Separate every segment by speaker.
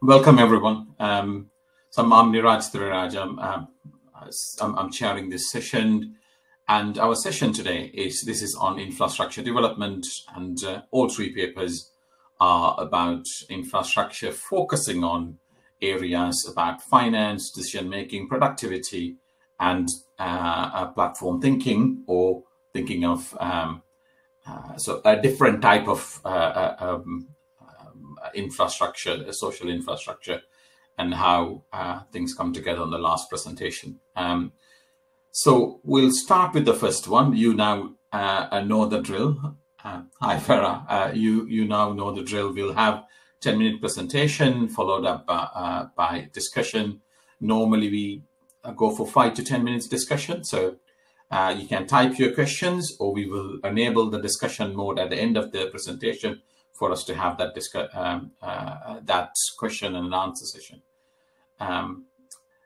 Speaker 1: Welcome, everyone. So I'm Niraj Thurairajah. I'm chairing this session, and our session today is on infrastructure development, and all three papers are about infrastructure, focusing on areas about finance, decision making, productivity, and platform thinking, or thinking of so a different type of infrastructure, social infrastructure, and how things come together on the last presentation. So we'll start with the first one. You now know the drill. Hi, Farah. You now know the drill. We'll have 10-minute presentation followed up by discussion. Normally we go for 5 to 10 minutes discussion. So you can type your questions, or we will enable the discussion mode at the end of the presentation for us to have that that question and answer session.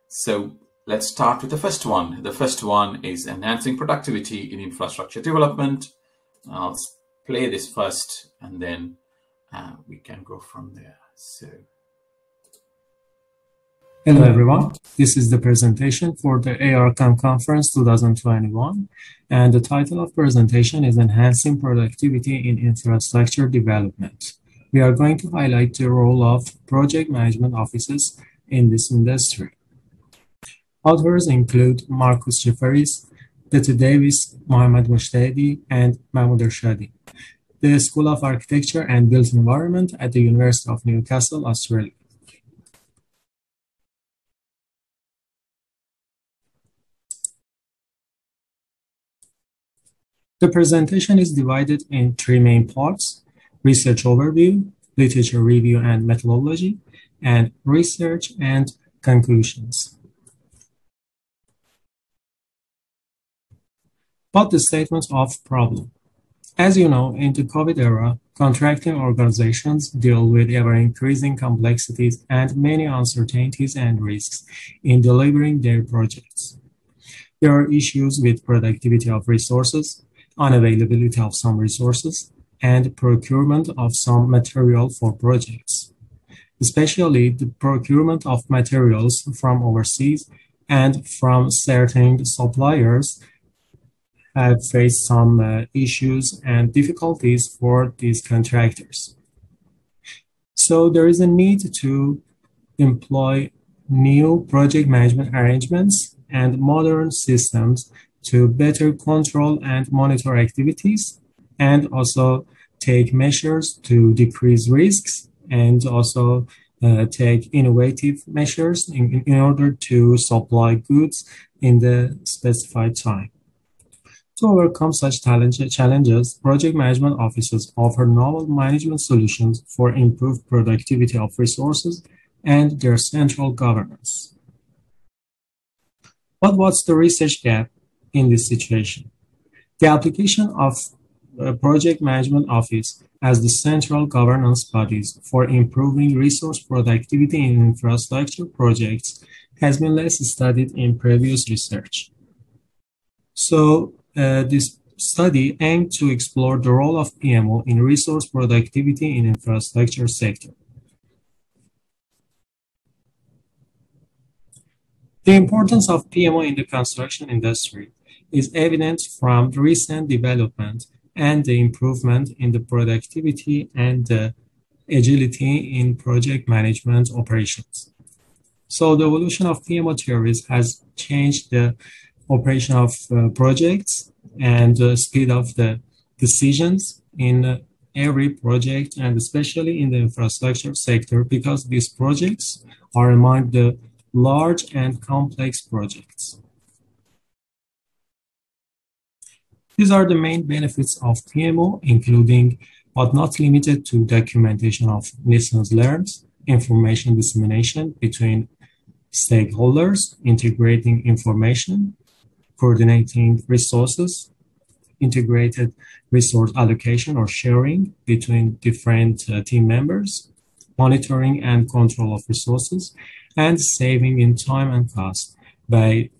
Speaker 1: So let's start with the first one. The first one is enhancing productivity in infrastructure development. I'll play this first, and then we can go from there. So,
Speaker 2: hello everyone, this is the presentation for the ARCOM Conference 2021, and the title of presentation is Enhancing Productivity in Infrastructure Development. We are going to highlight the role of project management offices in this industry. Authors include Marcus Jefferies, Peter Davis, Mohammad Mojtahedi, and Mahmoud Ershadi. The School of Architecture and Built Environment at the University of Newcastle, Australia. The presentation is divided in 3 main parts: research overview, literature review and methodology, and research and conclusions. But the statement of problem. As you know, in the COVID era, contracting organizations deal with ever-increasing complexities and many uncertainties and risks in delivering their projects. There are issues with productivity of resources, unavailability of some resources, and procurement of some material for projects. Especially the procurement of materials from overseas and from certain suppliers have faced some issues and difficulties for these contractors. So there is a need to employ new project management arrangements and modern systems to better control and monitor activities, and also take measures to decrease risks, and also take innovative measures in order to supply goods in the specified time. To overcome such challenges, project management offices offer novel management solutions for improved productivity of resources and their central governance. But what's the research gap in this situation? The application of a project management office as the central governance bodies for improving resource productivity in infrastructure projects has been less studied in previous research. So this study aimed to explore the role of PMO in resource productivity in infrastructure sector. The importance of PMO in the construction industry is evident from the recent development and the improvement in the productivity and the agility in project management operations. So the evolution of PMO theories has changed the operation of projects and the speed of the decisions in every project, and especially in the infrastructure sector, because these projects are among the large and complex projects. These are the main benefits of PMO, including but not limited to documentation of lessons learned, information dissemination between stakeholders, integrating information, coordinating resources, integrated resource allocation or sharing between different team members, monitoring and control of resources, and saving in time and cost by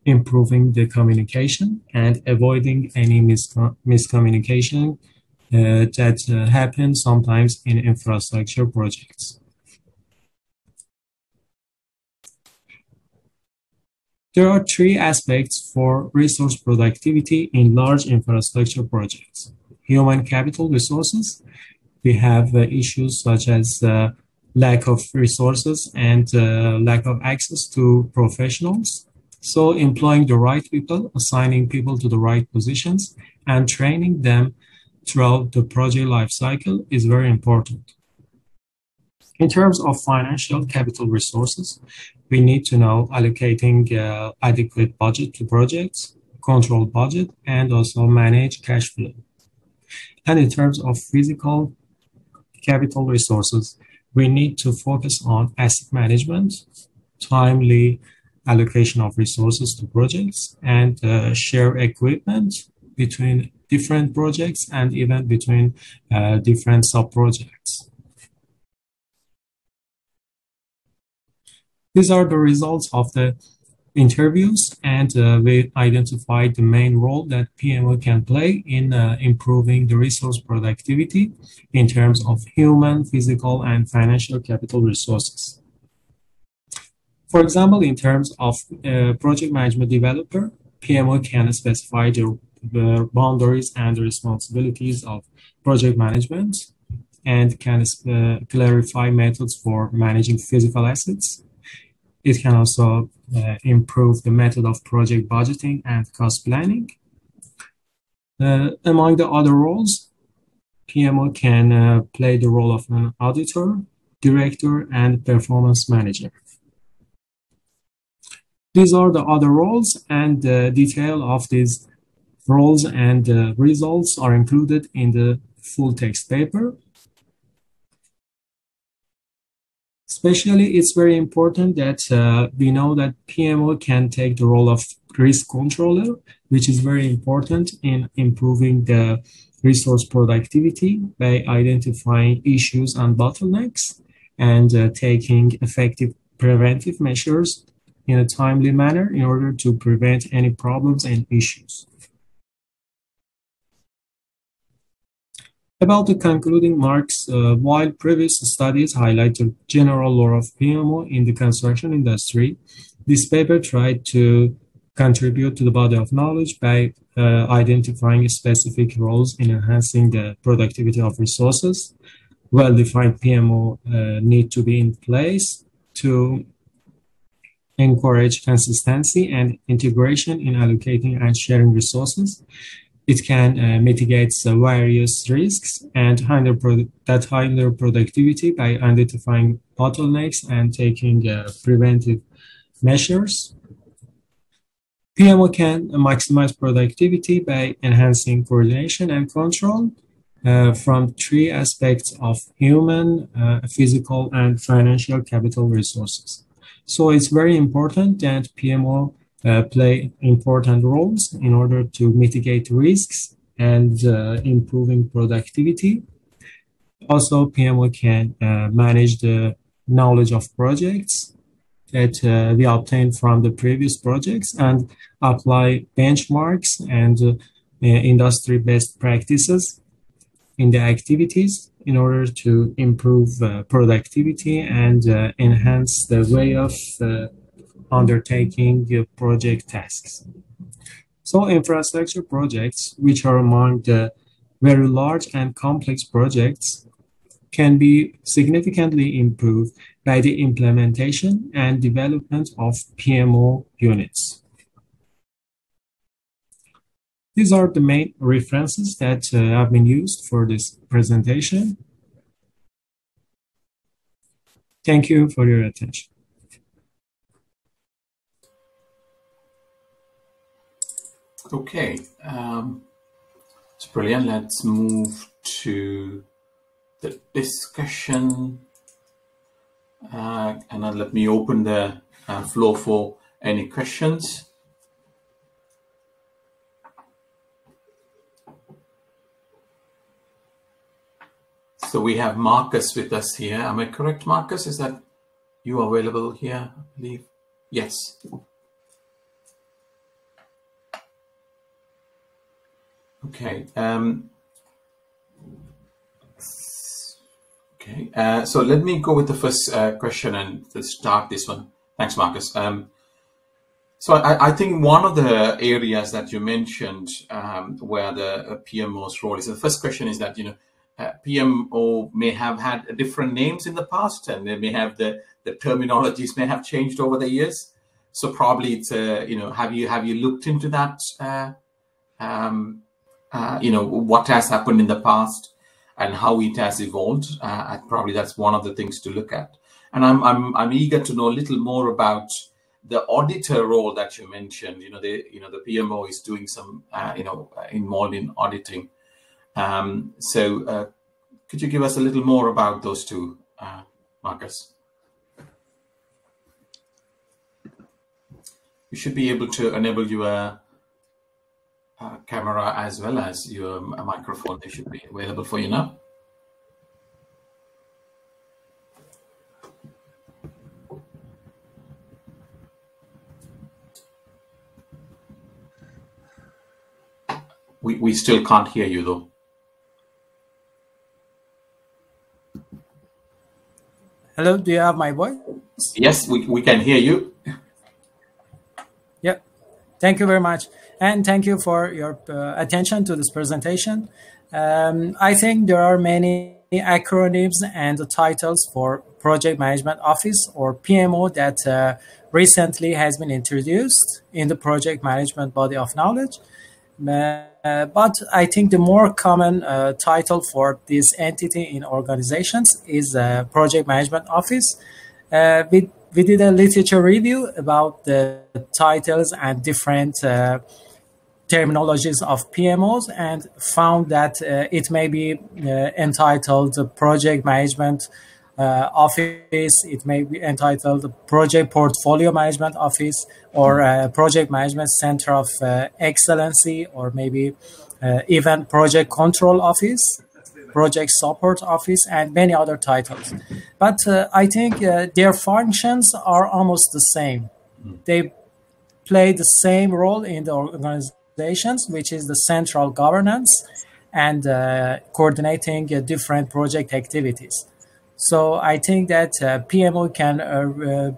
Speaker 2: improving the communication and avoiding any miscommunication that happens sometimes in infrastructure projects. There are three aspects for resource productivity in large infrastructure projects. Human capital resources. We have issues such as lack of resources and lack of access to professionals. So employing the right people, assigning people to the right positions, and training them throughout the project lifecycle is very important. In terms of financial capital resources, we need to know allocating adequate budget to projects, control budget, and also manage cash flow. And in terms of physical capital resources, we need to focus on asset management, timely allocation of resources to projects, and share equipment between different projects and even between different sub-projects. These are the results of the interviews, and we identified the main role that PMO can play in improving the resource productivity in terms of human, physical, and financial capital resources. For example, in terms of project management developer, PMO can specify the boundaries and the responsibilities of project management and can clarify methods for managing physical assets. It can also improve the method of project budgeting and cost planning. Among the other roles, PMO can play the role of an auditor, director, and performance manager. These are the other roles, and the detail of these roles and results are included in the full text paper. Especially, it's very important that we know that PMO can take the role of risk controller, which is very important in improving the resource productivity by identifying issues and bottlenecks and taking effective preventive measures in a timely manner in order to prevent any problems and issues. About the concluding marks, while previous studies highlight the general role of PMO in the construction industry, this paper tried to contribute to the body of knowledge by identifying specific roles in enhancing the productivity of resources. Well-defined PMO need to be in place to encourage consistency and integration in allocating and sharing resources. It can mitigate various risks and hinder productivity by identifying bottlenecks and taking preventive measures. PMO can maximize productivity by enhancing coordination and control from three aspects of human, physical, and financial capital resources. So it's very important that PMO play important roles in order to mitigate risks and improving productivity. Also, PMO can manage the knowledge of projects that we obtained from the previous projects and apply benchmarks and industry best practices in the activities in order to improve productivity and enhance the way of undertaking project tasks. So infrastructure projects, which are among the very large and complex projects, can be significantly improved by the implementation and development of PMO units. These are the main references that have been used for this presentation. Thank you for your attention.
Speaker 1: Okay, it's brilliant. Let's move to the discussion. And then let me open the floor for any questions. So we have Marcus with us here. Am I correct, Marcus? Is that you available here, I believe? Yes. Okay. So let me go with the first question and to start this one. Thanks, Marcus. So I think one of the areas that you mentioned where the PMO's role is, the first question is that, PMO may have had different names in the past, and they may have the terminologies may have changed over the years. So probably it's, have you looked into that, what has happened in the past and how it has evolved? Probably that's one of the things to look at. And I'm eager to know a little more about the auditor role that you mentioned. The PMO is doing some, involved in auditing. So could you give us a little more about those two, Marcus? You should be able to enable your camera as well as your microphone. They should be available for you now. We still can't hear you though.
Speaker 3: Hello, do you have my voice?
Speaker 1: Yes, we can hear you.
Speaker 3: Yeah, thank you very much. And thank you for your attention to this presentation. I think there are many acronyms and titles for Project Management Office or PMO that recently has been introduced in the project management body of knowledge. But I think the more common title for this entity in organizations is Project Management Office. We did a literature review about the titles and different terminologies of PMOs and found that it may be entitled Project Management Office, it may be entitled Project Portfolio Management Office, or Project Management Center of Excellency, or maybe even Project Control Office, Project Support Office, and many other titles. But I think their functions are almost the same. They play the same role in the organizations, which is the central governance and coordinating different project activities. So I think that PMO can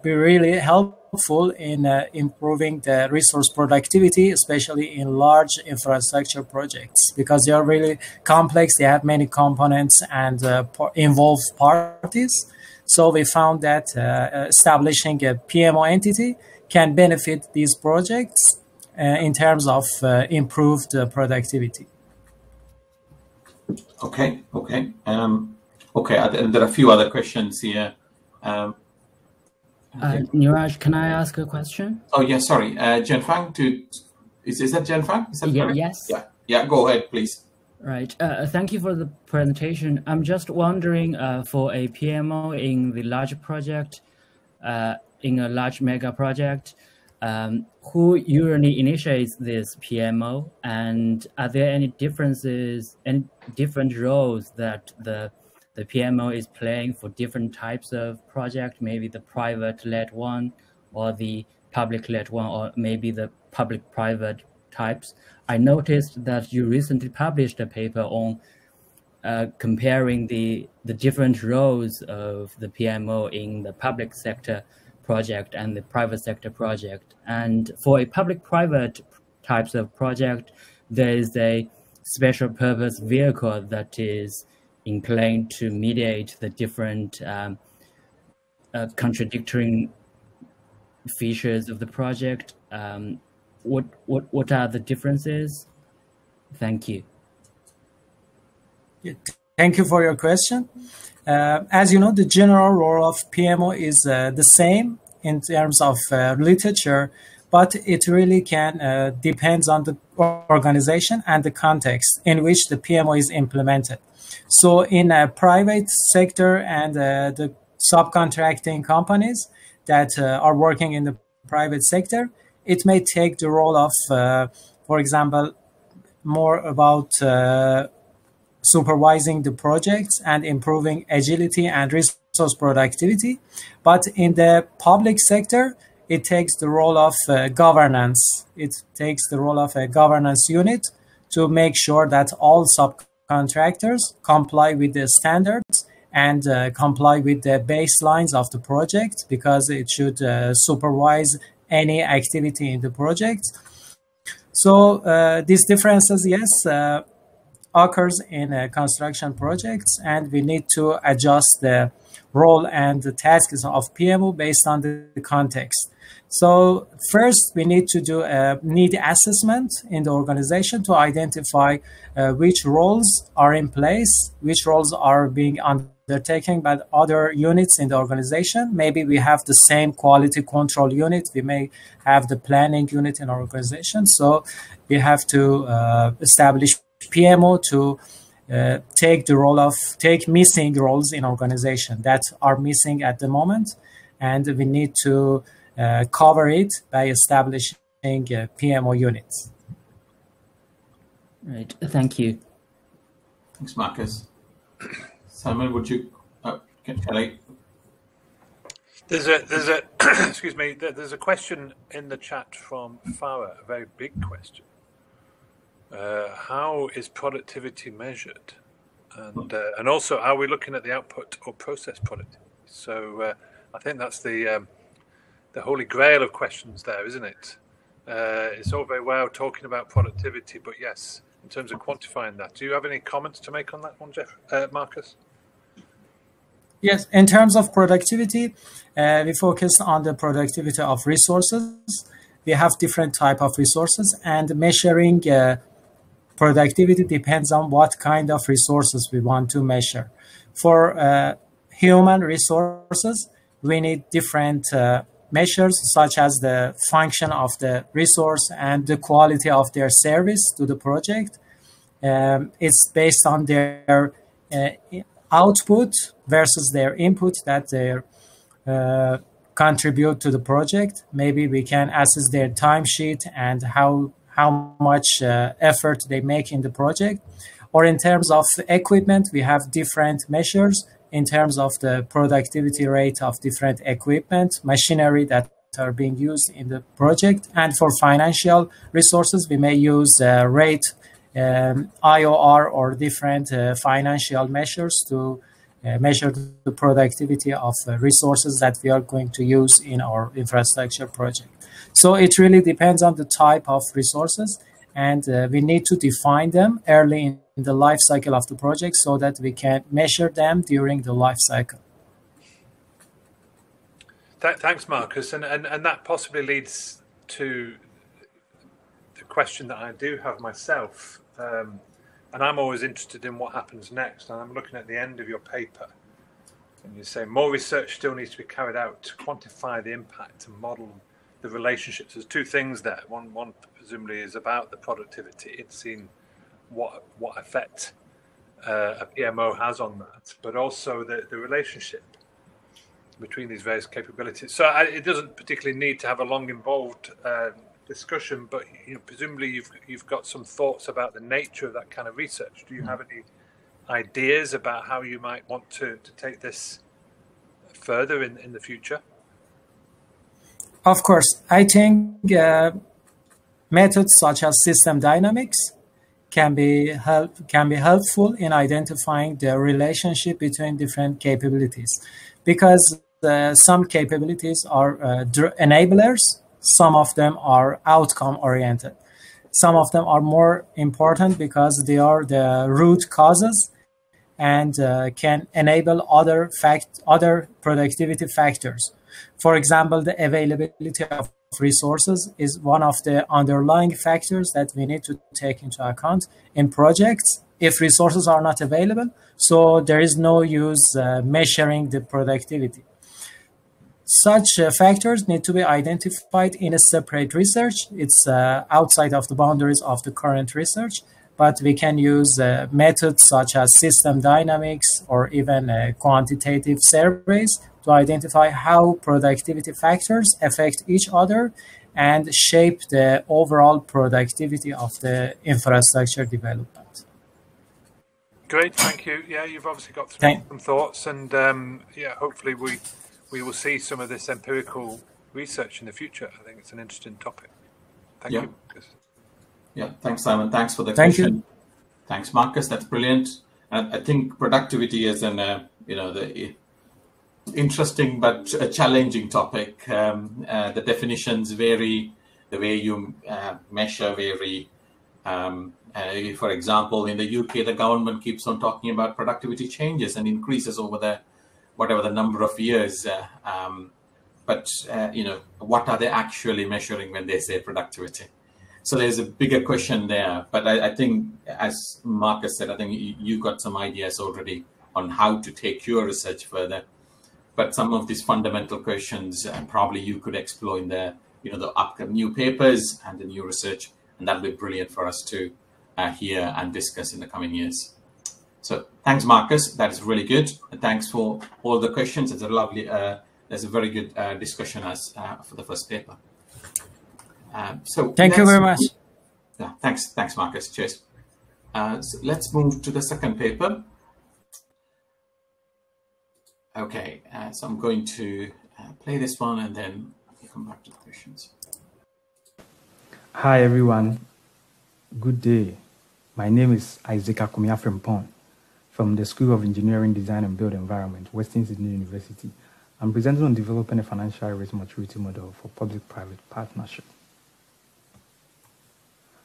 Speaker 3: be really helpful in improving the resource productivity, especially in large infrastructure projects, because they are really complex. They have many components and involved parties. So we found that establishing a PMO entity can benefit these projects in terms of improved productivity.
Speaker 1: Okay. Okay, and there are a few other questions here.
Speaker 4: Niraj, can I ask a question?
Speaker 1: Oh, yeah, sorry. Jianfang, is that Jianfang? Is that correct?
Speaker 4: Yes.
Speaker 1: Yeah, go ahead, please.
Speaker 4: Right. Thank you for the presentation. I'm just wondering, for a PMO in the large project, in a large mega project, who usually initiates this PMO, and are there any differences and different roles that the PMO is playing for different types of project, maybe the private-led one or the public-led one, or maybe the public-private types? I noticed that you recently published a paper on comparing the different roles of the PMO in the public sector project and the private sector project. And for a public-private types of project, there is a special purpose vehicle that is inclined to mediate the different contradictory features of the project. What are the differences? Thank you.
Speaker 3: Thank you for your question. As you know, the general role of PMO is the same in terms of literature, but it really can depends on the organization and the context in which the PMO is implemented. So in a private sector and the subcontracting companies that are working in the private sector, it may take the role of, for example, more about supervising the projects and improving agility and resource productivity. But in the public sector, it takes the role of governance. It takes the role of a governance unit to make sure that all subcontractors comply with the standards and comply with the baselines of the project, because it should supervise any activity in the project. So these differences, yes, occurs in construction projects, and we need to adjust the role and the tasks of PMO based on the context. So first, we need to do a need assessment in the organization to identify which roles are in place, which roles are being undertaken by other units in the organization. Maybe we have the same quality control unit. We may have the planning unit in our organization. So we have to establish PMO to take missing roles in organization that are missing at the moment, and we need to cover it by establishing PMO units.
Speaker 4: Right. Thank you.
Speaker 1: Thanks, Marcus. Simon, would you? Can I?
Speaker 5: There's a excuse me. There's a question in the chat from Pawar, a very big question. How is productivity measured, and also are we looking at the output or process productivity? So I think that's the holy grail of questions there, isn't it? It's all very well talking about productivity, but yes, in terms of quantifying that, do you have any comments to make on that one, Marcus?
Speaker 3: Yes, in terms of productivity, we focus on the productivity of resources. We have different type of resources, and measuring productivity depends on what kind of resources we want to measure. For human resources, we need different measures, such as the function of the resource and the quality of their service to the project. It's based on their output versus their input that they contribute to the project. Maybe we can assess their timesheet and how much effort they make in the project. Or in terms of equipment, we have different measures in terms of the productivity rate of different equipment, machinery that are being used in the project. And for financial resources, we may use rate, IOR, or different financial measures to measure the productivity of resources that we are going to use in our infrastructure project. So it really depends on the type of resources, and we need to define them early in the life cycle of the project so that we can measure them during the life cycle.
Speaker 5: Thanks, Marcus. And that possibly leads to the question that I do have myself. And I'm always interested in what happens next. And I'm looking at the end of your paper. And you say more research still needs to be carried out to quantify the impact and model the relationships. There's two things there. One presumably is about the productivity. It's seen what effect a PMO has on that, but also the relationship between these various capabilities. So it doesn't particularly need to have a long, involved discussion, but presumably you've got some thoughts about the nature of that kind of research. Do you have any ideas about how you might want to take this further in the future?
Speaker 3: Of course, I think methods such as system dynamics can be helpful in identifying the relationship between different capabilities, because some capabilities are enablers, some of them are outcome oriented, some of them are more important because they are the root causes and can enable other productivity factors. For example, the availability of resources is one of the underlying factors that we need to take into account in projects. If resources are not available, so there is no use measuring the productivity. Such factors need to be identified in a separate research. It's outside of the boundaries of the current research, but we can use methods such as system dynamics or even quantitative surveys to identify how productivity factors affect each other and shape the overall productivity of the infrastructure development.
Speaker 5: Great, thank you. Yeah, you've obviously got some thoughts, and hopefully we will see some of this empirical research in the future. I think it's an interesting topic. Thank you.
Speaker 1: Yeah, thanks, Simon. Thanks for the question. You. Thanks, Marcus. That's brilliant. And I think productivity is Interesting but a challenging topic. The definitions vary, the way you measure vary. For example, in the UK, the government keeps on talking about productivity changes and increases over the number of years. But what are they actually measuring when they say productivity? So there's a bigger question there. But I think, as Marcus said, I think you got some ideas already on how to take your research further. But some of these fundamental questions probably you could explore in the upcoming new papers and the new research, and that'll be brilliant for us to hear and discuss in the coming years. So thanks, Marcus. That is really good. And thanks for all the questions. It's a lovely, there's a very good discussion as for the first paper. So
Speaker 3: thank you very much.
Speaker 1: Yeah, thanks, Marcus. Cheers. So let's move to the second paper. Okay, so I'm going to play this one and then come back to the questions.
Speaker 6: Hi everyone, good day. My name is Akomea-Frimpong from the School of Engineering, Design and Built Environment, Western Sydney University. I'm presenting on developing a financial risk maturity model for public-private partnership.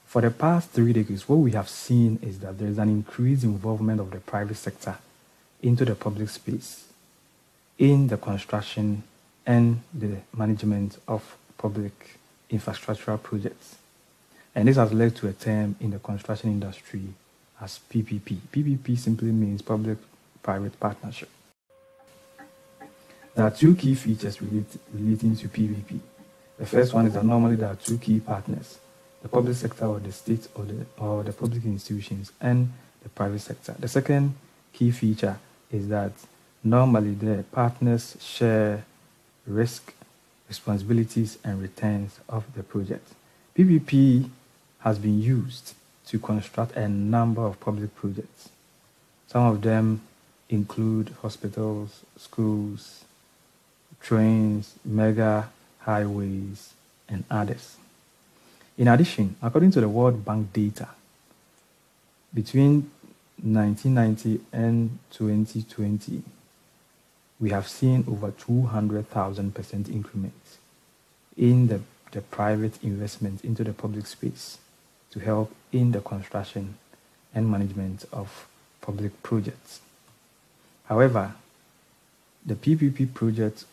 Speaker 6: For the past 3 decades, what we have seen is that there is an increased involvement of the private sector into the public space in the construction and the management of public infrastructural projects. And this has led to a term in the construction industry as PPP. PPP simply means public-private partnership. There are two key features relating to PPP. The first one is that normally there are two key partners, the public sector or the state or the public institutions and the private sector. The second key feature is that normally the partners share risk, responsibilities, and returns of the project. PPP has been used to construct a number of public projects. Some of them include hospitals, schools, trains, mega highways, and others. In addition, according to the World Bank data, between 1990 and 2020, we have seen over 200,000% increments in the private investment into the public space to help in the construction and management of public projects. However, the PPP projects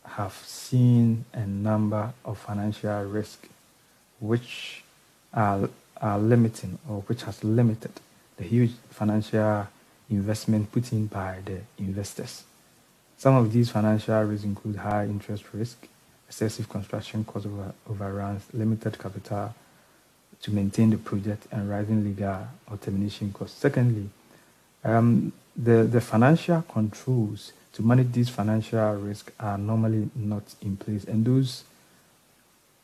Speaker 6: have seen a number of financial risks which are limiting, or which has limited the huge financial investment put in by the investors. Some of these financial risks include high interest risk, excessive construction cost overruns, limited capital to maintain the project, and rising legal or termination costs. Secondly, the financial controls to manage these financial risks are normally not in place, and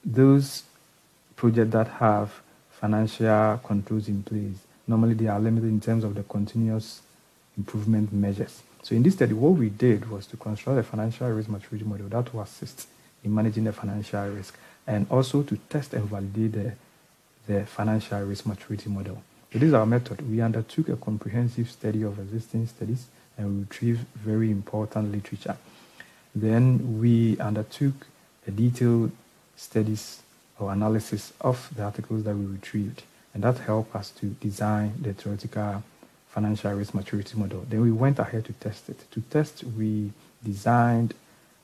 Speaker 6: those projects that have financial controls in place, normally they are limited in terms of the continuous improvement measures. So in this study, what we did was to construct a financial risk maturity model that will assist in managing the financial risk, and also to test and validate the financial risk maturity model. So this is our method. We undertook a comprehensive study of existing studies and we retrieved very important literature. Then we undertook a detailed studies or analysis of the articles that we retrieved, and that helped us to design the theoretical financial risk maturity model. Then we went ahead to test it. To test, we designed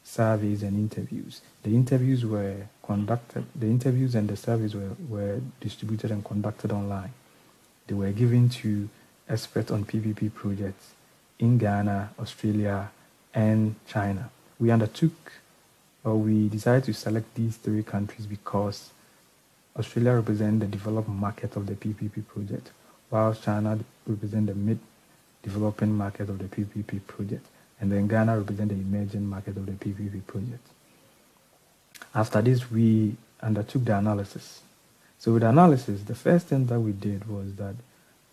Speaker 6: surveys and interviews. The interviews were conducted, the interviews and the surveys were distributed and conducted online. They were given to experts on PPP projects in Ghana, Australia, and China. We decided to select these 3 countries because Australia represents the developed market of the PPP project, while China represents the mid-developing market of the PPP project, and then Ghana represents the emerging market of the PPP project. After this, we undertook the analysis. So with the analysis, the first thing that we did was that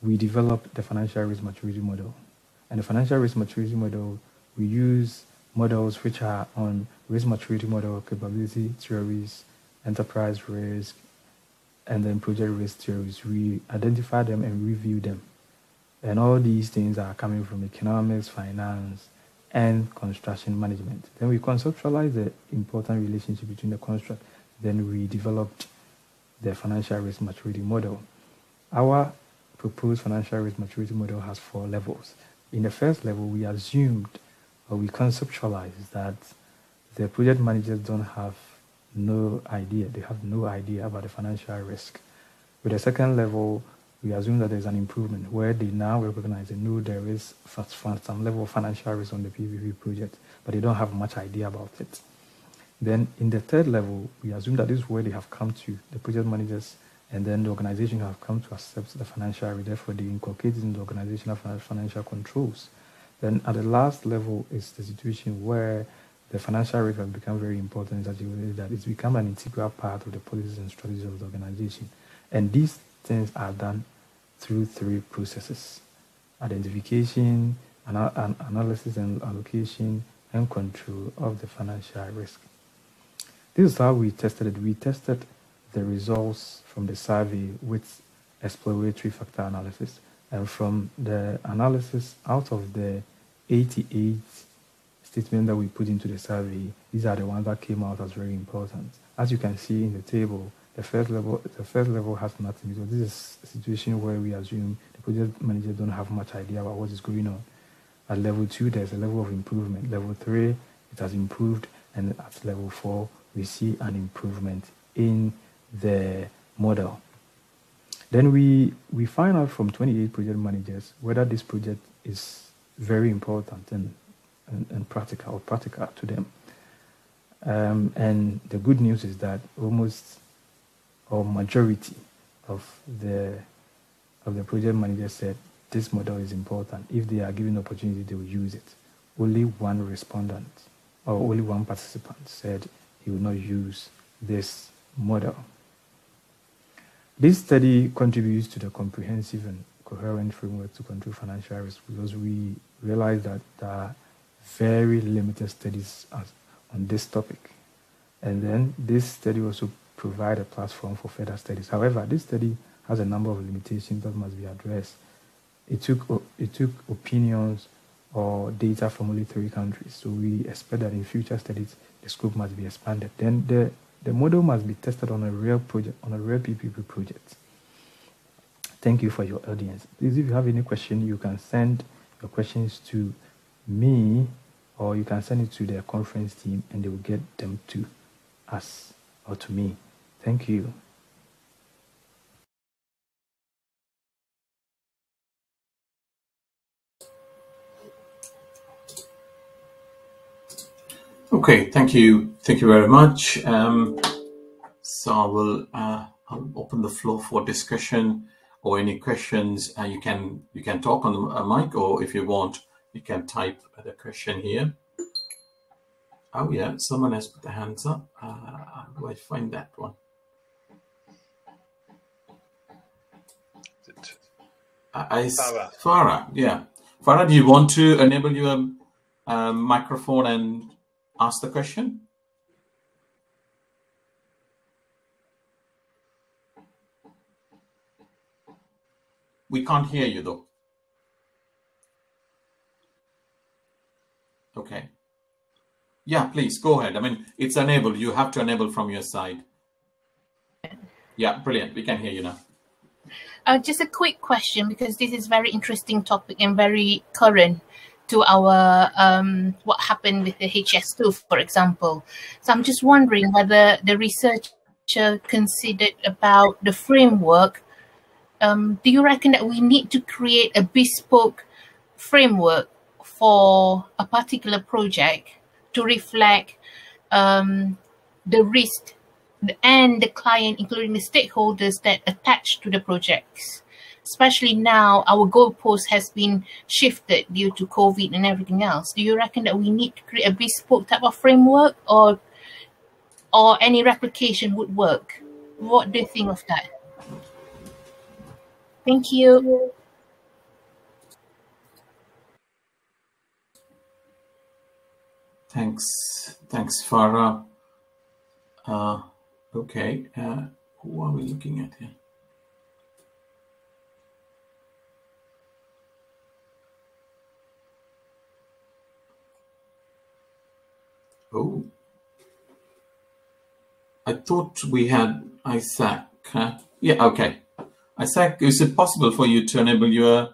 Speaker 6: we developed the financial risk maturity model. And the financial risk maturity model, we use models which are on risk maturity model, capability theories, enterprise risk, and then project risk theories. We identify them and review them. And all these things are coming from economics, finance, and construction management. Then we conceptualized the important relationship between the construct. Then we developed the financial risk maturity model. Our proposed financial risk maturity model has 4 levels. In the first level, we assumed or we conceptualized that the project managers don't have no idea. They have no idea about the financial risk. With the second level, we assume that there's an improvement where they now recognize they know there is some level of financial risk on the PPP project, but they don't have much idea about it. Then in the third level, we assume that this is where they have come to, the project managers and then the organization have come to accept the financial risk, therefore they inculcate in the organizational financial controls. Then at the last level is the situation where the financial risk has become very important in such a way that it's become an integral part of the policies and strategies of the organization. And these things are done through 3 processes: identification, analysis and allocation, and control of the financial risk. This is how we tested it. We tested the results from the survey with exploratory factor analysis. And from the analysis, out of the 88 statements that we put into the survey, these are the ones that came out as very important. As you can see in the table, the first level has nothing, because this is a situation where we assume the project manager don't have much idea about what is going on. At level 2, there's a level of improvement. Level 3, it has improved, and at level 4, we see an improvement in the model. Then we find out from 28 project managers whether this project is very important and practical to them. And the good news is that almost or majority of the project managers said this model is important. If they are given opportunity, they will use it. Only one respondent or only one participant said he will not use this model. This study contributes to the comprehensive and coherent framework to control financial risk, because we realize that there are very limited studies on this topic. And then this study also provides a platform for further studies. However, this study has a number of limitations that must be addressed. It took opinions or data from only 3 countries. So we expect that in future studies, the scope must be expanded. Then the model must be tested on a real project, on a real PPP project. Thank you for your audience. Please, if you have any question, you can send your questions to me, or you can send it to the conference team and they will get them to us or to me. Thank you.
Speaker 1: Okay, thank you very much. So I will I'll open the floor for discussion or any questions. You can talk on the mic, or if you want, you can type the question here. Oh yeah, someone has put their hands up. How do I find that one? Farah, yeah. Farah, do you want to enable your microphone and ask the question? We can't hear you though. Okay. Yeah, please go ahead. I mean, it's enabled. You have to enable from your side. Yeah, brilliant. We can hear you now.
Speaker 7: Just a quick question, because this is very interesting topic and very current to our what happened with the HS2, for example. So I'm just wondering whether the researcher considered about the framework. Do you reckon that we need to create a bespoke framework for a particular project to reflect the risk and the client, including the stakeholders that attach to the projects? Especially now, our goalpost has been shifted due to COVID and everything else. Do you reckon that we need to create a bespoke type of framework, or any replication would work? What do you think of that? Thank you.
Speaker 1: Thanks, Farah. Okay, who are we looking at here? Oh, I thought we had Isaac. Yeah, okay. Isaac, is it possible for you to enable your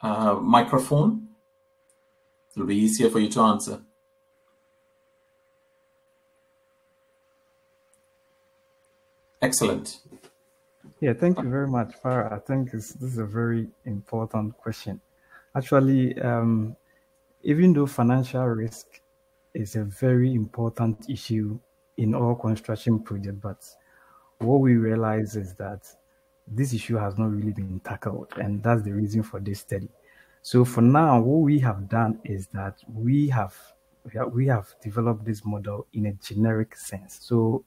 Speaker 1: microphone? It'll be easier for you to answer. Excellent.
Speaker 6: Yeah, thank you very much, Farah. I think this is a very important question. Actually, even though financial risk is a very important issue in all construction projects, but what we realize is that this issue has not really been tackled, and that's the reason for this study. So for now, what we have done is that we have developed this model in a generic sense. So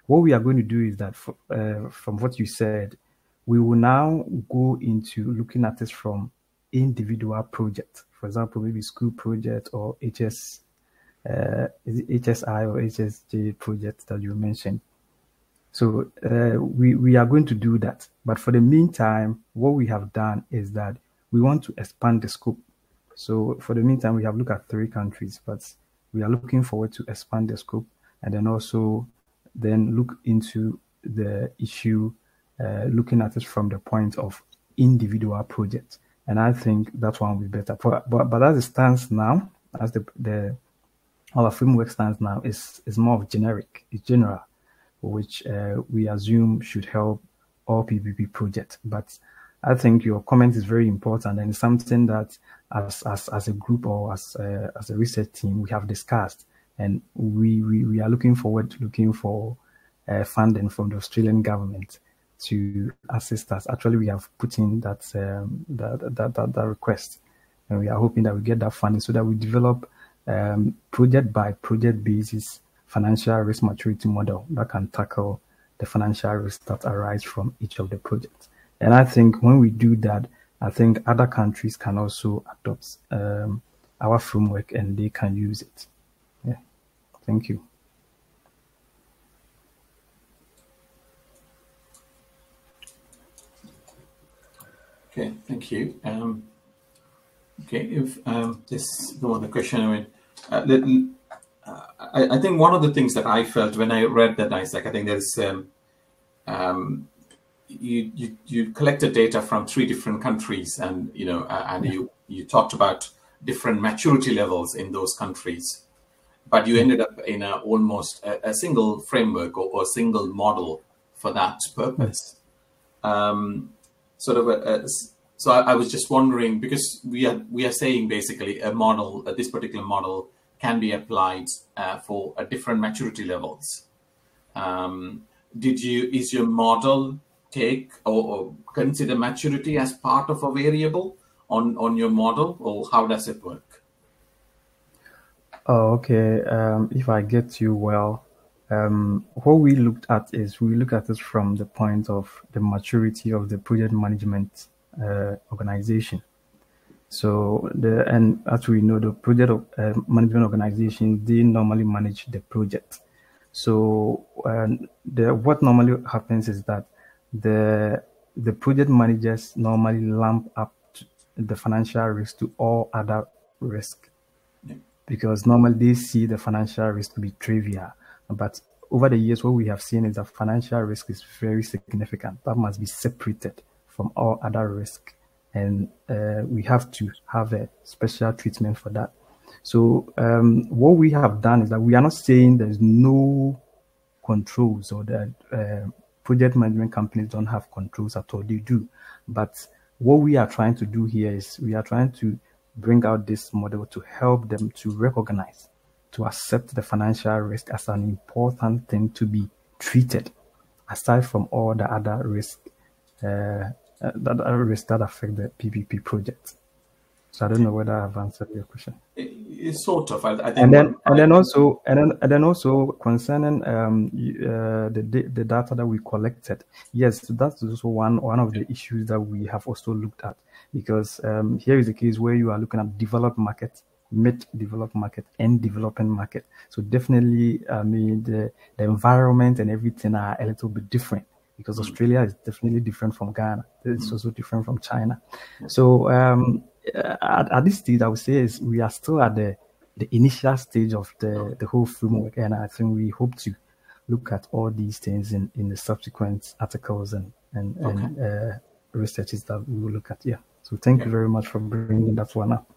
Speaker 6: what we are going to do is that from what you said, we will now go into looking at this from individual projects. For example, maybe school project or HSI or HSJ project that you mentioned. So we are going to do that. But for the meantime, what we have done is that we want to expand the scope. So for the meantime, we have looked at 3 countries, but we are looking forward to expand the scope and then also look into the issue, looking at it from the point of individual projects. And I think that one will be better. But as it stands now, as our framework stands now, is more of generic, it's general, which we assume should help all PPP projects. But I think your comment is very important, and it's something that as a group or as a research team we have discussed, and we are looking for funding from the Australian government to assist us. Actually, we have put in that request, and we are hoping that we get that funding so that we develop project by project basis financial risk maturity model that can tackle the financial risks that arise from each of the projects. And I think when we do that, I think other countries can also adopt our framework and they can use it. Yeah, thank you.
Speaker 1: Okay, thank you. Okay, if there's no other question, I think one of the things that I felt when I read that, Isaac, I think there's you collected data from 3 different countries, and you talked about different maturity levels in those countries, but you ended up in almost a single framework or a single model for that purpose. So I was just wondering, because we are saying basically a model, this particular model can be applied for different maturity levels. Is your model take or consider maturity as part of a variable on your model, or how does it work?
Speaker 6: Oh, okay. If I get you well, what we looked at is we look at it from the point of the maturity of the project management organization. So and as we know, the project management organization, they normally manage the project. So what normally happens is that the project managers normally lump up the financial risk to all other risk, because normally they see the financial risk to be trivial. But over the years, what we have seen is that financial risk is very significant. That must be separated from all other risk, and we have to have a special treatment for that. So what we have done is that we are not saying there's no controls or that project management companies don't have controls at all. They do. But what we are trying to do here is we are trying to bring out this model to help them to recognize, to accept the financial risk as an important thing to be treated, aside from all the other risks that affect the PPP project. So I don't know whether I've answered your question.
Speaker 1: It's sort of. I think.
Speaker 6: And then also concerning the data that we collected. Yes, that's also one of the issues that we have also looked at, because here is the case where you are looking at developed market, mid-developed market, and developing market. So definitely, I mean, the environment and everything are a little bit different, because Australia is definitely different from Ghana. It's also different from China. So at this stage, I would say we are still at the the initial stage of the whole framework, and I think we hope to look at all these things in the subsequent articles and researches that we will look at. Yeah. So thank you very much for bringing that one up.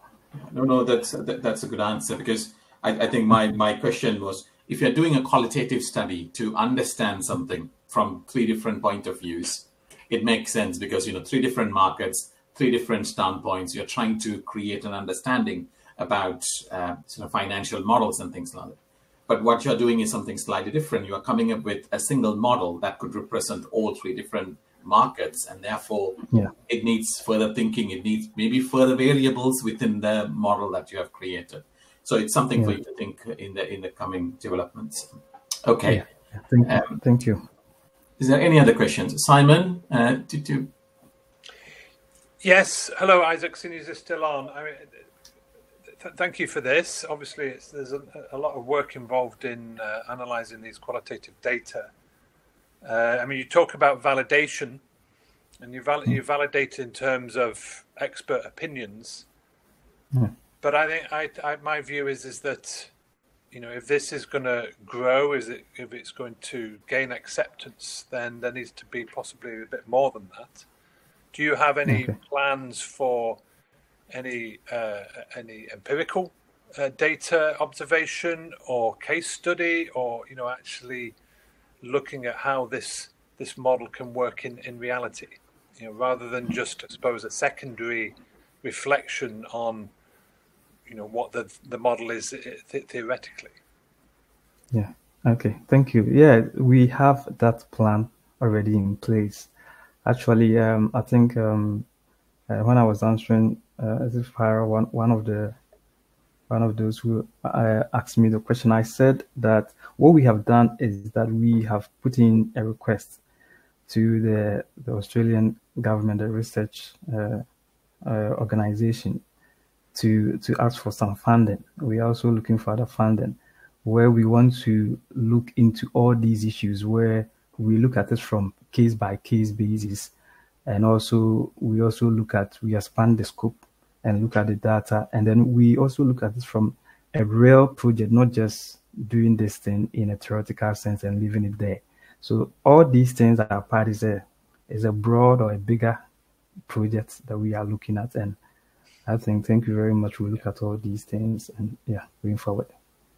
Speaker 1: No, that's a good answer, because I think my question was, if you're doing a qualitative study to understand something from 3 different point of views, it makes sense, because, you know, 3 different markets, 3 different standpoints, you're trying to create an understanding about financial models and things like that. But what you're doing is something slightly different. You are coming up with a single model that could represent all 3 different markets, and therefore it needs further thinking. It needs maybe further variables within the model that you have created. So it's something for you to think in the coming developments. Okay.
Speaker 6: Yeah. Thank you.
Speaker 1: Is there any other questions? Simon, did you?
Speaker 5: Yes. Hello, Isaac. Since you're still on, I mean, thank you for this. Obviously, there's a lot of work involved in analysing these qualitative data. I mean, you talk about validation, and you validate in terms of expert opinions. But I think my view is that, you know, if this is going to grow, if it's going to gain acceptance, then there needs to be possibly a bit more than that. Do you have any plans for any empirical data observation or case study, or, you know, actually looking at how this model can work in reality, you know, rather than just, I suppose, a secondary reflection on, you know, what the model is theoretically?
Speaker 6: Yeah. Okay. Thank you. Yeah, we have that plan already in place. Actually, I think when I was answering, as if one of those who asked me the question, I said that what we have done is that we have put in a request to the Australian government, the research organization, to ask for some funding. We are also looking for other funding, where we want to look into all these issues, where we look at it from case by case basis, and also we expand the scope and look at the data, and then we also look at this from a real project, not just doing this thing in a theoretical sense and leaving it there. So all these things are part is a broad or a bigger project that we are looking at, and I think, thank you very much. We'll look at all these things and going forward.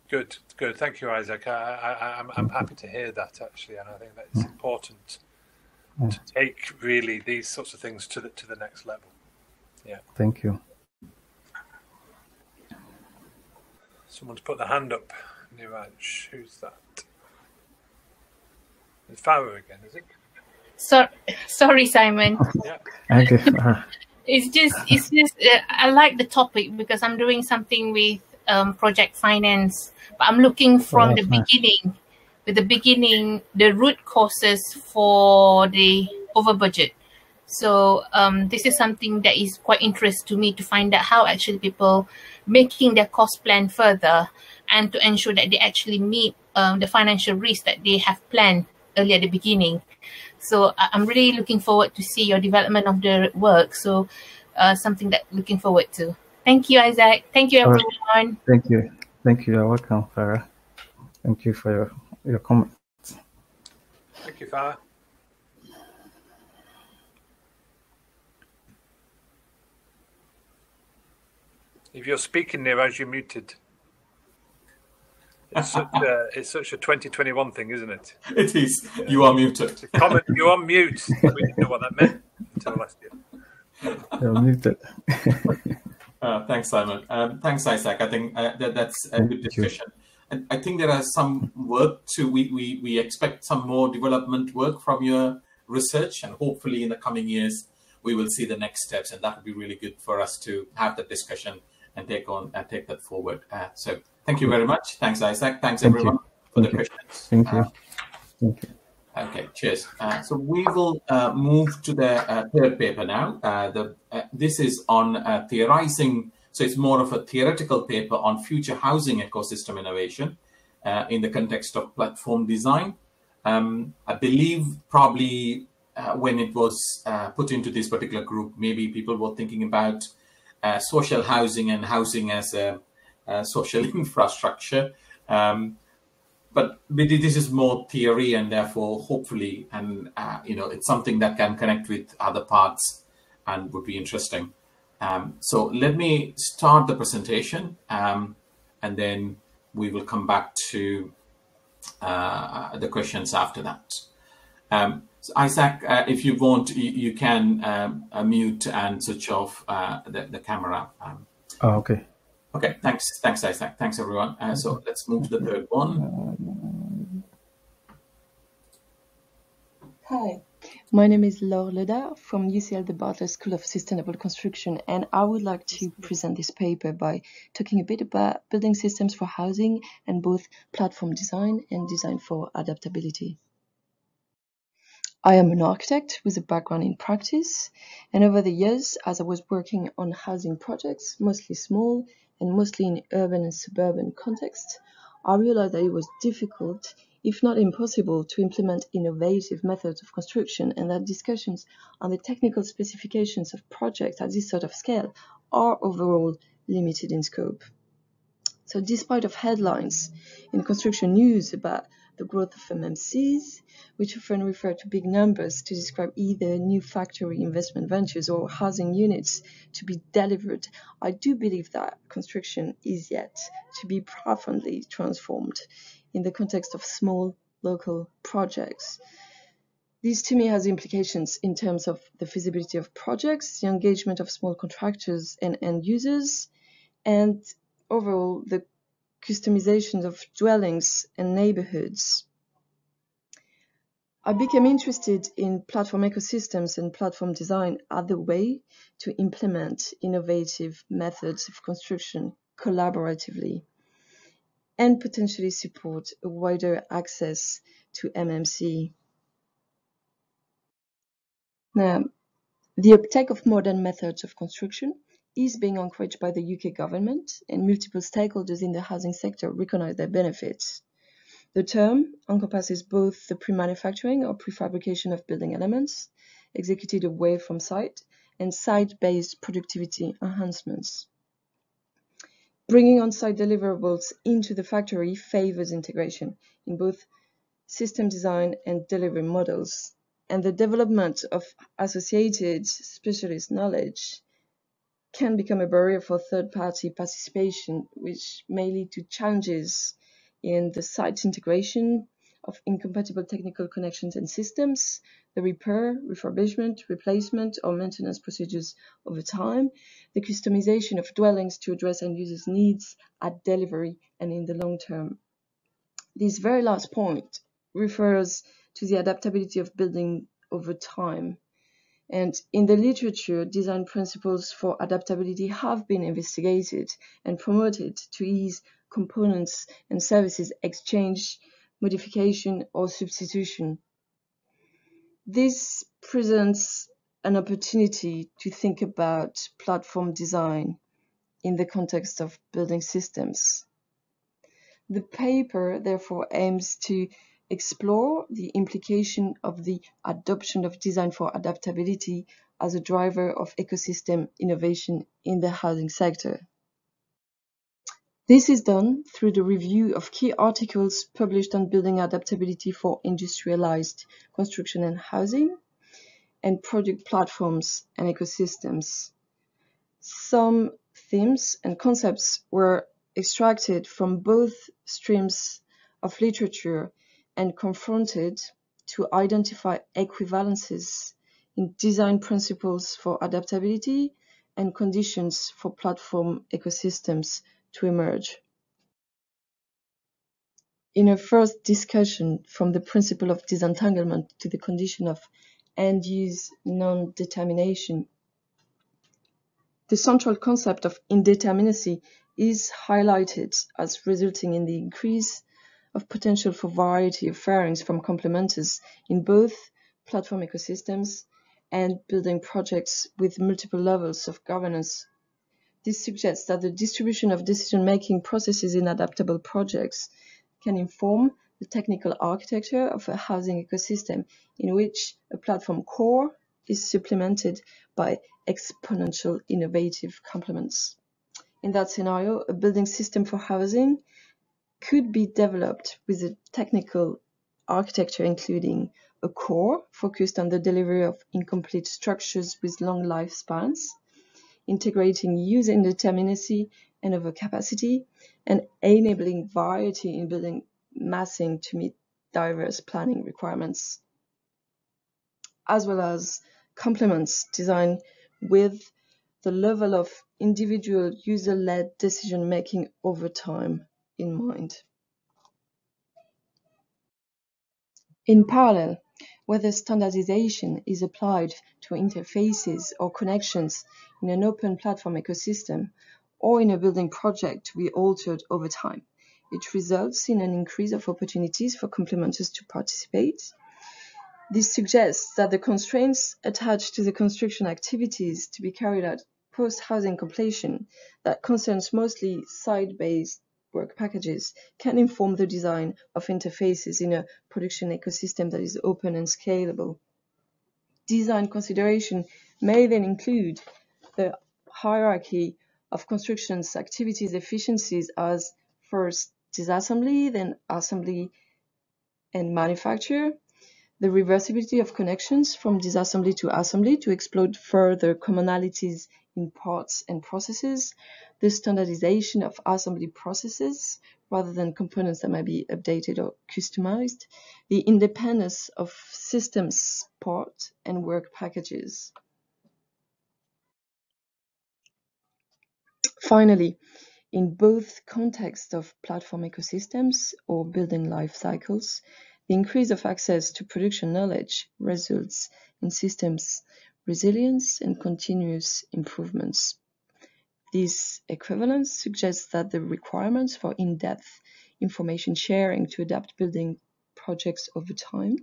Speaker 5: Good. Thank you, Isaac. I'm happy to hear that, actually, and I think that it's important to take really these sorts of things to the next level. Yeah.
Speaker 6: Thank you.
Speaker 5: Someone's put their hand up. Niraj, who's that? It's Pawar again, is it?
Speaker 7: Sorry, Simon.
Speaker 5: Yeah.
Speaker 6: Okay.
Speaker 7: It's just. I like the topic because I'm doing something with project finance, but I'm looking from the beginning. With the beginning, the root causes for the over budget. So this is something that is quite interesting to me, to find out how actually people making their cost plan further, and to ensure that they actually meet the financial risk that they have planned earlier at the beginning. So I'm really looking forward to see your development of the work. So something that looking forward to. Thank you, Isaac. Thank you, everyone.
Speaker 6: Thank you. You're welcome, Farah. Thank you for your comments.
Speaker 5: Thank you, Farah. If you're speaking, Niraj, you're muted. It's such a 2021 thing, isn't it?
Speaker 1: It is. Yeah. You are muted.
Speaker 5: Comment, you're on mute. We didn't know what that meant until last year.
Speaker 6: You're muted.
Speaker 1: Thanks, Simon. Thanks, Isaac. I think that's a good discussion. And I think there are some work we expect some more development work from your research, and hopefully in the coming years we will see the next steps, and that would be really good for us to have the discussion and take that forward. So thank you very much. Thanks, Isaac. Thanks, everyone, for the questions.
Speaker 6: Thank you.
Speaker 1: Okay, cheers. So we will move to the third paper now. This is on theorizing. So it's more of a theoretical paper on future housing ecosystem innovation in the context of platform design. I believe probably when it was put into this particular group, maybe people were thinking about social housing and housing as a social infrastructure. But this is more theory, and therefore, hopefully, and it's something that can connect with other parts and would be interesting. So let me start the presentation, and then we will come back to the questions after that. So Isaac, if you want, you can mute and switch off the camera.
Speaker 6: Okay.
Speaker 1: Okay, thanks, Isaac. Thanks, everyone. So let's move to the third one.
Speaker 8: Hi, my name is Laure Ledard from UCL the Bartlett School of Sustainable Construction, and I would like to present this paper by talking a bit about building systems for housing and both platform design and design for adaptability. I am an architect with a background in practice, and over the years, as I was working on housing projects, mostly small and mostly in urban and suburban contexts, I realized that it was difficult, if not impossible, to implement innovative methods of construction, and that discussions on the technical specifications of projects at this sort of scale are overall limited in scope. So despite of headlines in construction news about the growth of MMCs, which often refer to big numbers to describe either new factory investment ventures or housing units to be delivered, I do believe that construction is yet to be profoundly transformed in the context of small local projects. This to me has implications in terms of the feasibility of projects, the engagement of small contractors and end users, and overall the customization of dwellings and neighborhoods. I became interested in platform ecosystems and platform design as the way to implement innovative methods of construction collaboratively and potentially support a wider access to MMC. Now, the uptake of modern methods of construction is being encouraged by the UK government, and multiple stakeholders in the housing sector recognize their benefits. The term encompasses both the pre-manufacturing or prefabrication of building elements, executed away from site, and site-based productivity enhancements. Bringing on-site deliverables into the factory favors integration in both system design and delivery models, and the development of associated specialist knowledge can become a barrier for third-party participation, which may lead to challenges in the site integration of incompatible technical connections and systems, the repair, refurbishment, replacement, or maintenance procedures over time, the customization of dwellings to address end users' needs at delivery and in the long term. This very last point refers to the adaptability of building over time. And in the literature, design principles for adaptability have been investigated and promoted to ease components and services exchange, modification, or substitution. This presents an opportunity to think about platform design in the context of building systems. The paper, therefore, aims to explore the implication of the adoption of design for adaptability as a driver of ecosystem innovation in the housing sector. This is done through the review of key articles published on building adaptability for industrialized construction and housing, and product platforms and ecosystems. Some themes and concepts were extracted from both streams of literature and confronted to identify equivalences in design principles for adaptability and conditions for platform ecosystems to emerge. In a first discussion, from the principle of disentanglement to the condition of end-use non-determination, the central concept of indeterminacy is highlighted as resulting in the increase of potential for variety of fairings from complementers in both platform ecosystems and building projects with multiple levels of governance. This suggests that the distribution of decision-making processes in adaptable projects can inform the technical architecture of a housing ecosystem in which a platform core is supplemented by exponential innovative complements. In that scenario, a building system for housing could be developed with a technical architecture including a core focused on the delivery of incomplete structures with long lifespans, integrating user indeterminacy and overcapacity, and enabling variety in building massing to meet diverse planning requirements, as well as complements design with the level of individual user-led decision-making over time in mind. In parallel, whether standardization is applied to interfaces or connections in an open platform ecosystem or in a building project to be altered over time, it results in an increase of opportunities for complementers to participate. This suggests that the constraints attached to the construction activities to be carried out post-housing completion that concerns mostly site-based work packages can inform the design of interfaces in a production ecosystem that is open and scalable. Design consideration may then include the hierarchy of construction's activities efficiencies as first disassembly, then assembly and manufacture, the reversibility of connections from disassembly to assembly to explore further commonalities in parts and processes, the standardization of assembly processes rather than components that might be updated or customized, the independence of systems, part, and work packages. Finally, in both contexts of platform ecosystems or building life cycles, the increase of access to production knowledge results in systems resilience and continuous improvements. This equivalence suggests that the requirements for in-depth information sharing to adapt building projects over time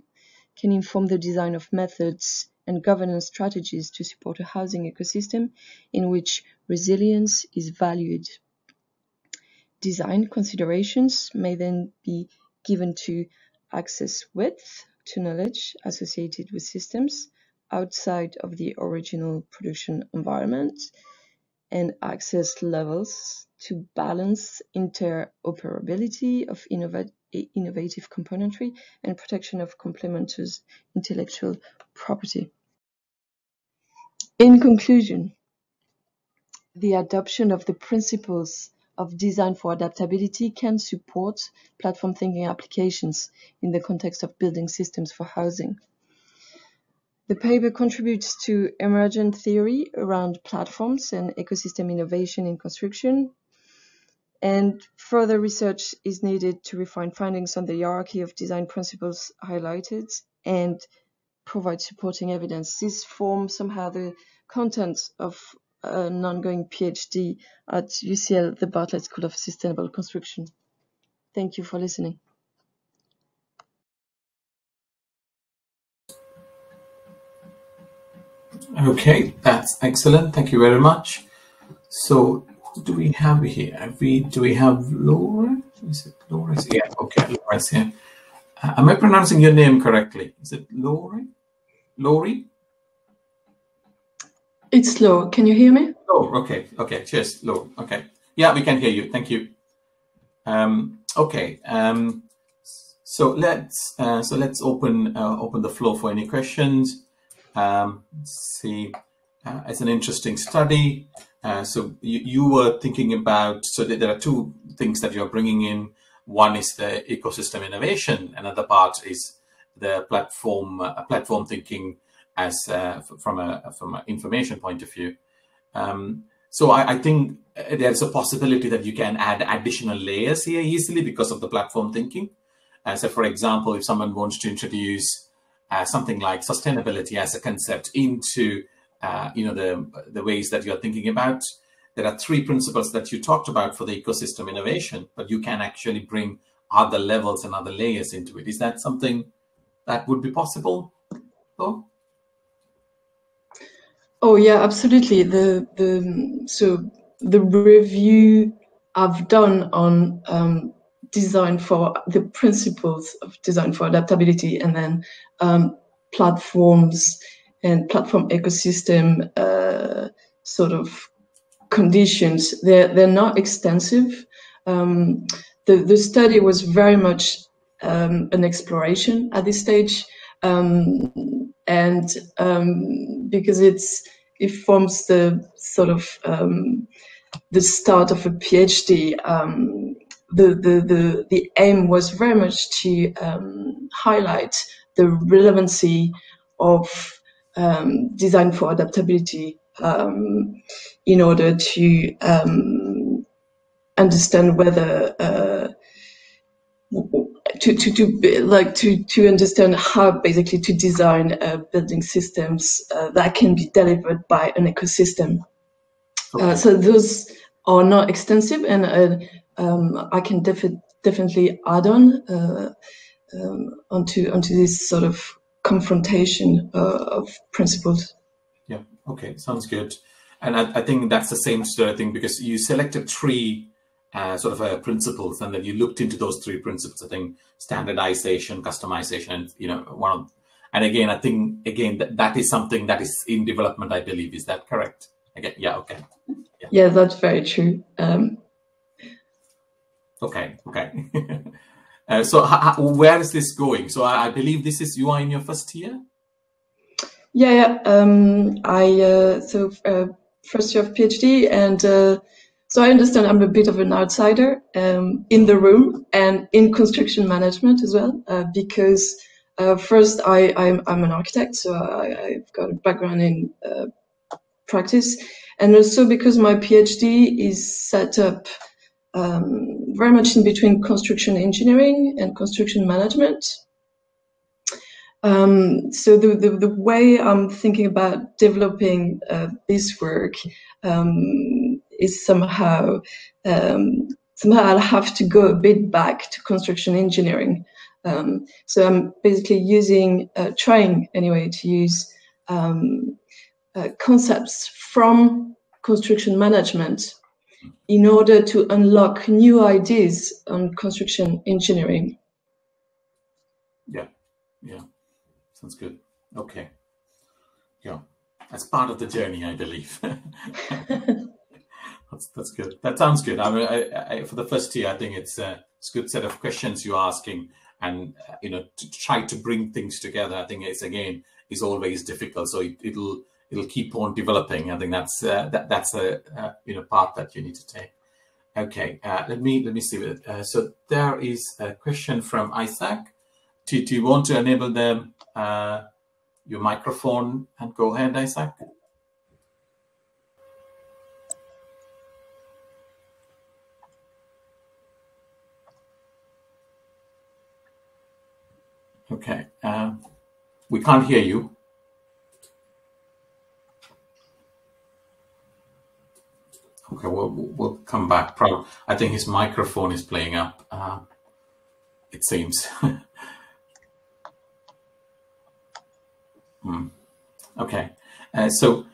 Speaker 8: can inform the design of methods and governance strategies to support a housing ecosystem in which resilience is valued. Design considerations may then be given to access width to knowledge associated with systems outside of the original production environment, and access levels to balance interoperability of innovative componentry and protection of complementers' intellectual property. In conclusion, the adoption of the principles of design for adaptability can support platform thinking applications in the context of building systems for housing. The paper contributes to emergent theory around platforms and ecosystem innovation in construction, and further research is needed to refine findings on the hierarchy of design principles highlighted and provide supporting evidence. This forms somehow the content of an ongoing PhD at UCL, the Bartlett School of Sustainable Construction. Thank you for listening.
Speaker 1: Okay, that's excellent. Thank you very much. So, who do we have here? Do we have Laure? Is it Laure? Yeah, okay, Laure's here. Am I pronouncing your name correctly? Is it Laure? Laure?
Speaker 8: It's Laure. Can you hear me?
Speaker 1: Oh, okay. Cheers, Laure. Okay. Yeah, we can hear you. Thank you. Okay. So let's open the floor for any questions. See, it's an interesting study. So you were thinking about, so there are two things that you're bringing in. One is the ecosystem innovation. Another part is the platform thinking as from an information point of view. So I think there's a possibility that you can add additional layers here easily because of the platform thinking. So for example, if someone wants to introduce something like sustainability as a concept into the ways that you're thinking about, there are three principles that you talked about for the ecosystem innovation, but you can actually bring other levels and other layers into it. Is that something that would be possible, though?
Speaker 8: Oh yeah, absolutely. So the review I've done on design for the principles of design for adaptability, and then platforms and platform ecosystem sort of conditions. They're not extensive. The study was very much an exploration at this stage, and because it forms the sort of the start of a PhD. The aim was very much to highlight the relevancy of design for adaptability in order to understand whether to understand how basically to design building systems that can be delivered by an ecosystem. Okay. So those are not extensive, and I can definitely add on onto this sort of confrontation of principles.
Speaker 1: Yeah. Okay. Sounds good. And I think that's the same sort of thing, because you selected three sort of principles, and then you looked into those three principles. I think standardization, customization, and and again, I think that is something that is in development, I believe. Is that correct? Again, yeah. Okay.
Speaker 8: Yeah, that's very true.
Speaker 1: Okay. So where is this going? So I believe you are in your first year?
Speaker 8: Yeah. First year of PhD, and so I understand I'm a bit of an outsider in the room and in construction management as well, because first I'm an architect, so I've got a background in practice, and also because my PhD is set up very much in between construction engineering and construction management. So the way I'm thinking about developing this work is somehow I'll have to go a bit back to construction engineering. So I'm basically trying anyway to use concepts from construction management in order to unlock new ideas on construction engineering.
Speaker 1: Yeah. Sounds good. Okay. Yeah. That's part of the journey, I believe. That's good. That sounds good. I mean, for the first year, I think it's a good set of questions you're asking, and to try to bring things together. I think is always difficult. So it'll keep on developing. I think that's a part that you need to take. Okay. Let me see. So there is a question from Isaac. Do you want to enable your microphone and go ahead, Isaac? Okay, we can't hear you. Okay, we'll come back. Probably, I think his microphone is playing up. It seems. Okay, so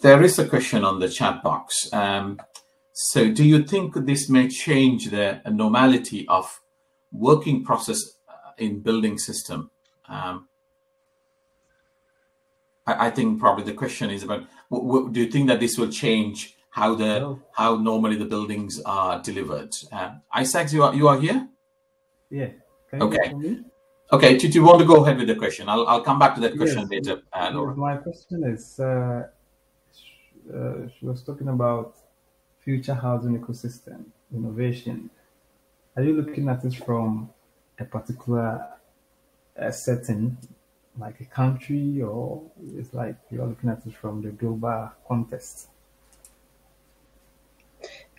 Speaker 1: there is a question on the chat box. So do you think this may change the normality of working process in building system? I think probably the question is about, do you think that this will change how normally the buildings are delivered? Isaac, you are here?
Speaker 6: Yeah.
Speaker 1: Okay. Okay, do you want to go ahead with the question? I'll come back to that question later, Laure.
Speaker 6: My question is, she was talking about future housing ecosystem innovation. Are you looking at it from a particular setting, like a country, or it's like you're looking at it from the global context?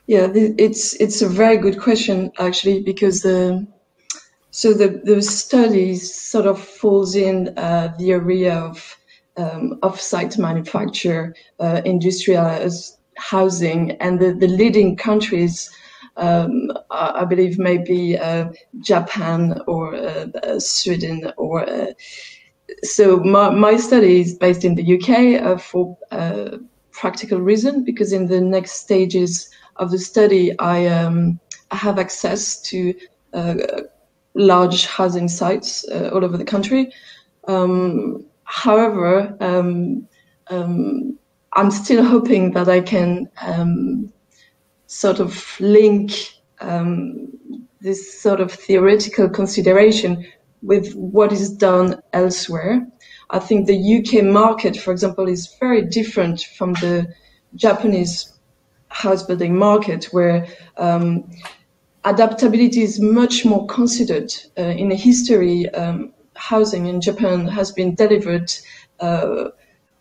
Speaker 8: Yeah, it's a very good question, actually, because the study sort of falls in the area of off-site manufacture, industrial housing, and the leading countries, I believe, maybe Japan or Sweden. So my study is based in the UK for practical reason, because in the next stages of the study, I have access to large housing sites all over the country. However, I'm still hoping that I can sort of link this sort of theoretical consideration with what is done elsewhere. I think the UK market, for example, is very different from the Japanese house building market, where adaptability is much more considered. In history, housing in Japan has been delivered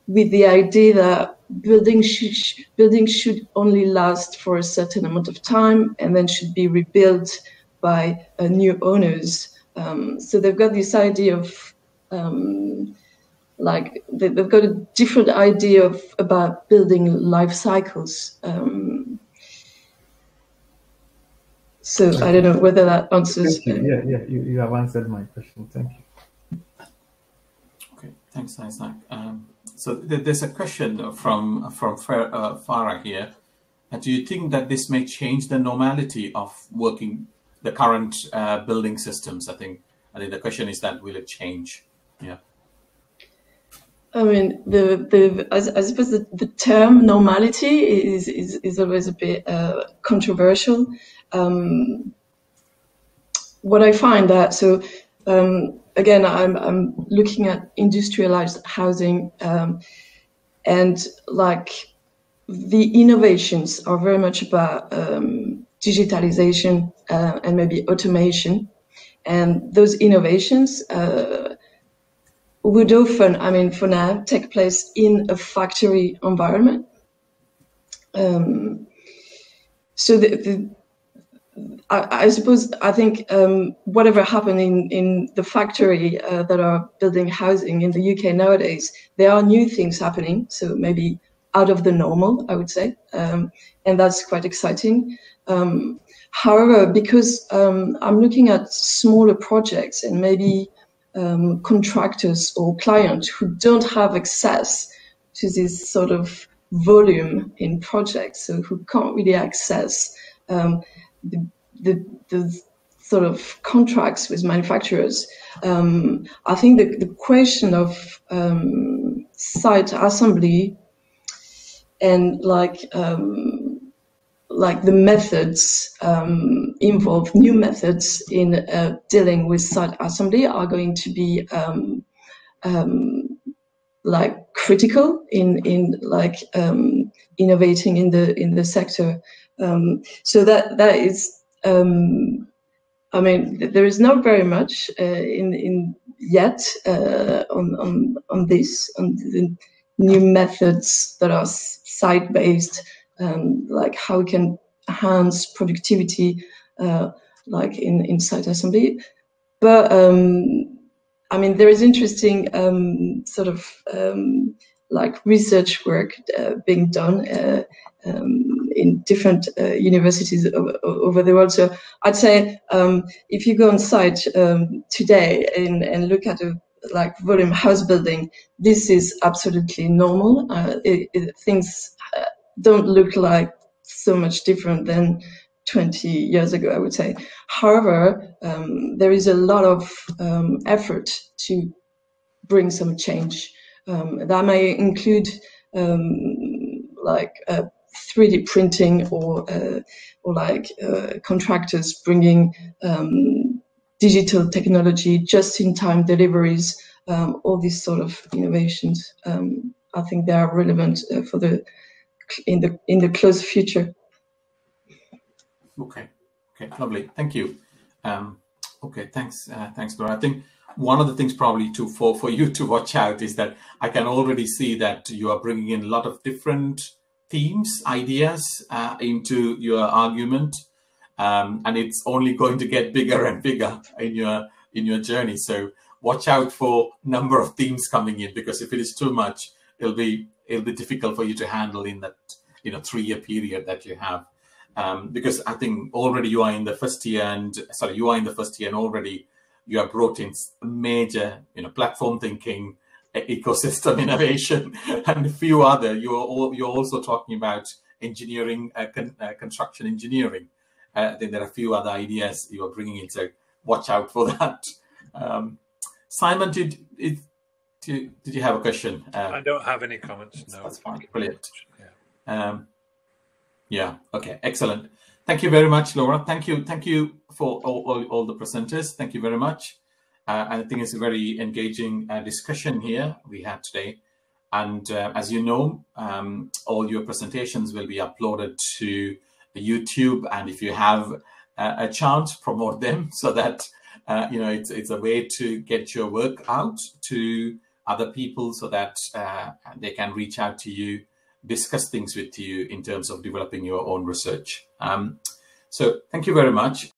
Speaker 8: with the idea that buildings should only last for a certain amount of time and then should be rebuilt by new owners. So they've got this idea of like they've got a different idea about building life cycles. So I don't know whether that answers.
Speaker 6: Yeah, you have answered my question. Thank you.
Speaker 1: Okay, thanks, Isaac. So there's a question from Farah here. Do you think that this may change the normality of working the current building systems? I think the question is that will it change? Yeah.
Speaker 8: I mean, I suppose the term normality is always a bit controversial. What I find that again, I'm looking at industrialized housing, and like the innovations are very much about digitalization and maybe automation, and those innovations would often, I mean, for now, take place in a factory environment. So I suppose, I think whatever happened in the factory that are building housing in the UK nowadays, there are new things happening. So maybe out of the normal, I would say, and that's quite exciting. However, because I'm looking at smaller projects and maybe contractors or clients who don't have access to this sort of volume in projects, so who can't really access the sort of contracts with manufacturers. I think the question of site assembly and like the methods involved, new methods in dealing with site assembly are going to be like critical in like innovating in the sector. So that is, I mean, there is not very much in yet on this, on the new methods that are site-based, like how we can enhance productivity, like in site assembly. But I mean, there is interesting sort of like research work being done in different universities over the world. So I'd say if you go on site today and look at a like volume house building, this is absolutely normal. Things don't look like so much different than 20 years ago, I would say. However, there is a lot of effort to bring some change. That may include like 3D printing or like contractors bringing digital technology, just-in-time deliveries, all these sort of innovations. I think they are relevant for in the close future.
Speaker 1: Okay, lovely, thank you. Okay, thanks, Laure. I think one of the things probably for you to watch out is that I can already see that you are bringing in a lot of different themes, ideas into your argument, and it's only going to get bigger and bigger in your journey. So watch out for number of themes coming in, because if it is too much, it'll be difficult for you to handle in that 3-year period that you have. Because I think already you are in the first year, and already you have brought in major, platform thinking, ecosystem innovation, and a few other. You're also talking about engineering, construction engineering. I think there are a few other ideas you are bringing in, so watch out for that. Simon, did did you have a question?
Speaker 5: I don't have any comments. No,
Speaker 1: that's fine. Brilliant.
Speaker 5: Yeah.
Speaker 1: Yeah. Okay. Excellent. Thank you very much, Laura. Thank you for all the presenters. Thank you very much. I think it's a very engaging discussion here we had today. And as you know, all your presentations will be uploaded to YouTube. And if you have a chance, promote them so that it's a way to get your work out to other people so that they can reach out to you, discuss things with you in terms of developing your own research. So thank you very much.